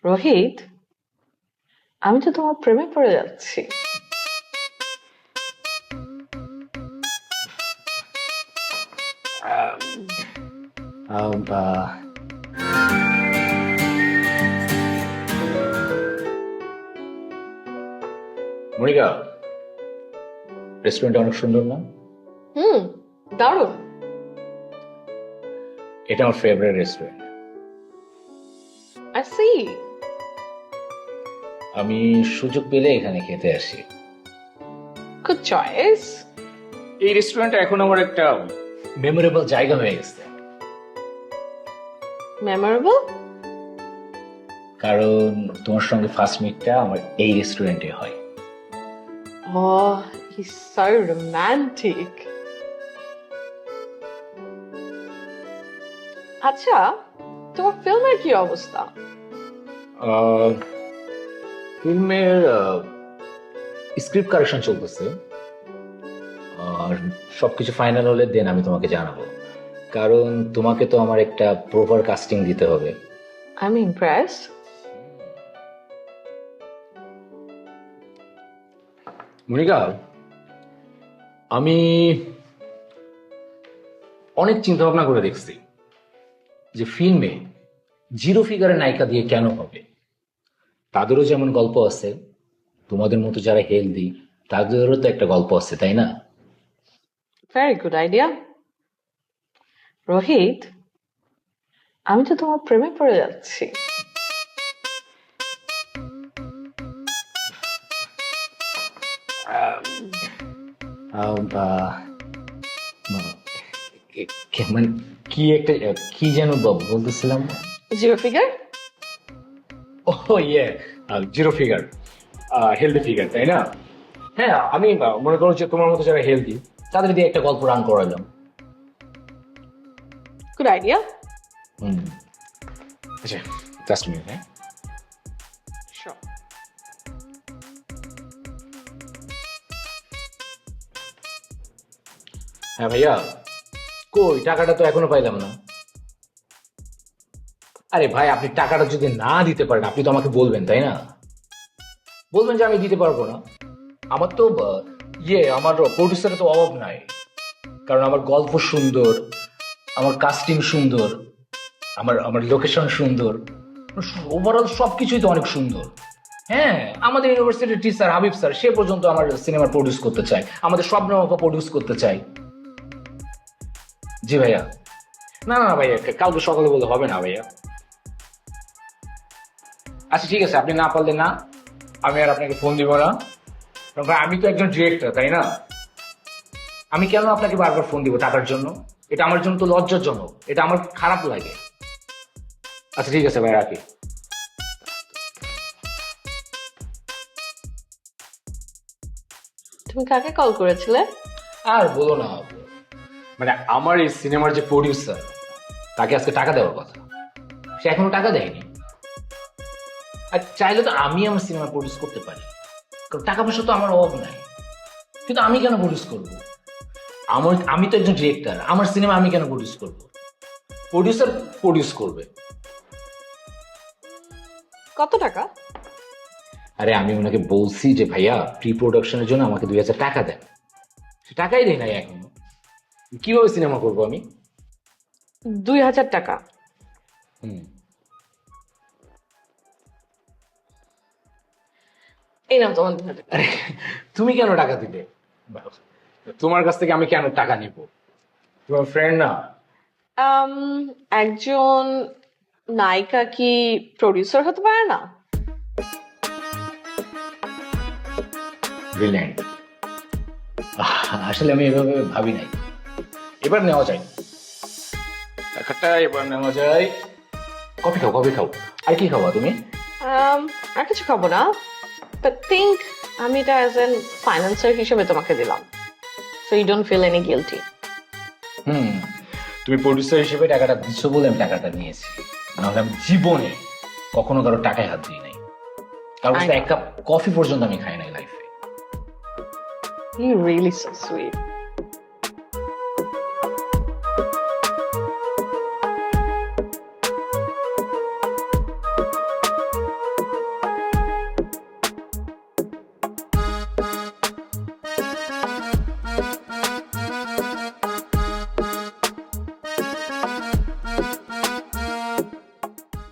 রোহিত, আমি তো তোমার প্রেমে পড়ে যাচ্ছি। Um, uh, মনিকা, রেস্টুরেন্টটা অনেক সুন্দর না? হুম, দারুণ। এটা আমার ফেভারিট রেস্টুরেন্ট। I C. আমি সুযোগ পেলে এখানে খেতে আসি। Good choice. এই রেস্টুরেন্টটা এখন আমার একটা মেমোরেবল জায়গা হয়ে গেছে, মেমোরেবল? কারণ তোমার সঙ্গে ফার্স্ট মিটটা আমার এই রেস্টুরেন্টে হয়। Oh, he's so romantic. আচ্ছা, তোমার ফিল্মের কি অবস্থা? ফিল্মের স্ক্রিপ্ট কারেকশন চলতেছে, আর সবকিছু ফাইনাল হলে দেন আমি তোমাকে জানাবো। কারণ তোমাকে তো আমার একটা প্রপার কাস্টিং দিতে হবে। I'm impressed. মনিকা, আমি অনেক চিন্তা ভাবনা করে দেখছি যে ফিল্মে জিরো ফিগারের নায়িকা দিয়ে কেন হবে। তাদেরও যেমন গল্প আছে, তোমাদের মতো যারা হেলদি তাদেরও তো একটা গল্প আছে, তাই না? Very good idea. রোহিত, আমি তো তোমার প্রেমে পড়ে যাচ্ছি। মানে কি একটা কি যেন বলতেছিলাম। Zero figure? ও ইয়ে, জিরো ফিগার, হেলদি ফিগার, তাই না? হ্যাঁ, আমি মনে করো যে তোমার মতো যারা হেলদি তাদের দিয়ে একটা গল্প রান করালাম। Good idea. আচ্ছা, জাস্ট মিনিট। হ্যাঁ, Sure. হ্যাঁ ভাইয়া, কই টাকাটা তো এখনো পাইলাম না। আরে ভাই, আপনি টাকাটা যদি না দিতে পারেন আপনি তো আমাকে বলবেন, তাই না? বলবেন যে আমি দিতে পারবো না। আমার তো আমার প্রডিউসারের তো অভাব নাই, কারণ আমার গল্প সুন্দর, আমার কাস্টিং সুন্দর, আমার আমার লোকেশন সুন্দর, ওভারঅল সবকিছুই তো অনেক সুন্দর। হ্যাঁ, আমাদের ইউনিভার্সিটির টিচার হাবিব স্যার সে পর্যন্ত আমার সিনেমা প্রডিউস করতে চায়, আমাদের শবনম আপা প্রডিউস করতে চায়। জি ভাইয়া। না না ভাইয়া, কালকে সকালে বলে হবে না ভাইয়া। আচ্ছা ঠিক আছে, আপনি না পারলে না, আমি আর আপনাকে ফোন দিব না। কারণ ভাই, আমি তো একজন ডিরেক্টর, তাই না? আমি কেন আপনাকে বারবার ফোন দিব টাকার জন্য? এটা আমার জন্য তো লজ্জাজনক, এটা আমার খারাপ লাগে। আচ্ছা ঠিক আছে ভাই, রাখি। তুমি কাকে কল করেছিলে? আর বলো না, মানে আমার এই সিনেমার যে প্রডিউসার, তাকে আজকে টাকা দেওয়ার কথা, সে এখনো টাকা দেয়নি। আর চাইলে তো আমি আমার সিনেমা প্রডিউস করতে পারি, কারণ টাকা পয়সা তো আমার অভাব নাই। কিন্তু আমি কেন প্রডিউস করবো? আমি তো একজন ডিরেক্টর, আমার সিনেমা আমি কেন প্রডিউস করবো? প্রডিউসার প্রডিউস করবে। কত টাকা? আরে আমি ওনাকে বলছি যে ভাইয়া প্রি প্রোডাকশনের জন্য আমাকে 2000 টাকা দেন, সে টাকাই দেয় নাই এখনো। কিভাবে সিনেমা করবো আমি? 2000 টাকা? হুম। এই নাও তোমার 2000 টাকা। আরে তুমি কেন টাকা দিবে? তোমার কাছ থেকে আমি কেন টাকা নিব? তোমার ফ্রেন্ড না? আম, একজন নায়িকা কি প্রডিউসার হতে পারে না? ব্রিলিয়ান্ট। আসলে আমি এভাবে ভাবি নাই। এবার নেওয়া যায়, টাকাটা এবার নেওয়া যায়। কফি খাও, কফি খাও। আর কি খাওয়া তুমি? আর কিছু খাবো না, বাট থিঙ্ক আমি এটা অ্যাজ এন ফাইন্যান্সার হিসেবে তোমাকে দিলাম, so you don't feel any guilty. Hmm, তুমি প্রডিউসার হিসেবে টাকাটা দিচ্ছ বলে আমি টাকাটা নিয়েছি, নাহলে আমি জীবনে কখনো কারো টাকায় হাত দিই নাই। কারোর সাথে এক কাপ কফি পর্যন্ত আমি খাই নাই লাইফে। You really so sweet.